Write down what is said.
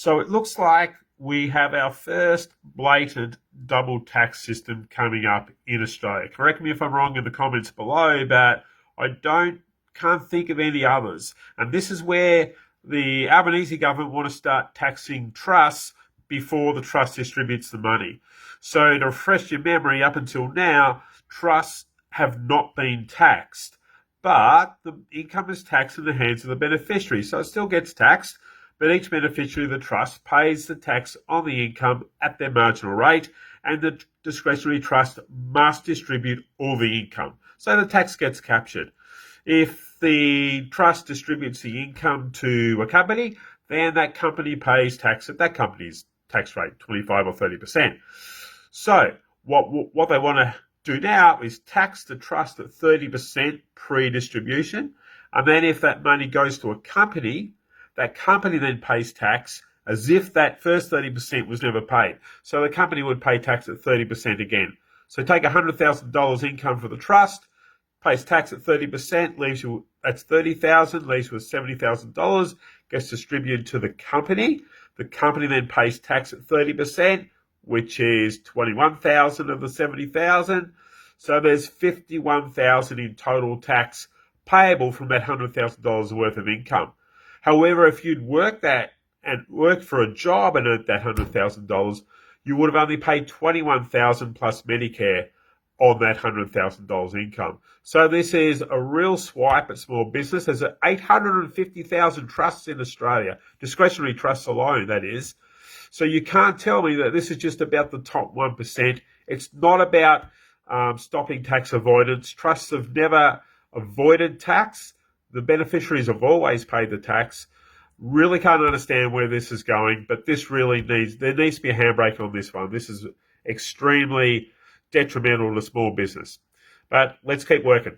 So it looks like we have our first blatant double tax system coming up in Australia. Correct me if I'm wrong in the comments below, but can't think of any others. And this is where the Albanese government want to start taxing trusts before the trust distributes the money. So to refresh your memory, up until now, trusts have not been taxed, but the income is taxed in the hands of the beneficiary. So it still gets taxed, but each beneficiary of the trust pays the tax on the income at their marginal rate, and the discretionary trust must distribute all the income. So the tax gets captured. If the trust distributes the income to a company, then that company pays tax at that company's tax rate, 25 or 30%. So what they want to do now is tax the trust at 30% pre-distribution, and then if that money goes to a company, that company then pays tax as if that first 30% was never paid. So the company would pay tax at 30% again. So take $100,000 income for the trust, pays tax at 30%, that's $30,000, leaves you with $70,000, gets distributed to the company. The company then pays tax at 30%, which is $21,000 of the $70,000. So there's $51,000 in total tax payable from that $100,000 worth of income. However, if you'd worked for a job and earned that $100,000, you would have only paid $21,000 plus Medicare on that $100,000 income. So this is a real swipe at small business. There's 850,000 trusts in Australia, discretionary trusts alone, that is. So you can't tell me that this is just about the top 1%. It's not about stopping tax avoidance. Trusts have never avoided tax. The beneficiaries have always paid the tax. Really can't understand where this is going, but there needs to be a handbrake on this one. This is extremely detrimental to small business. But let's keep working.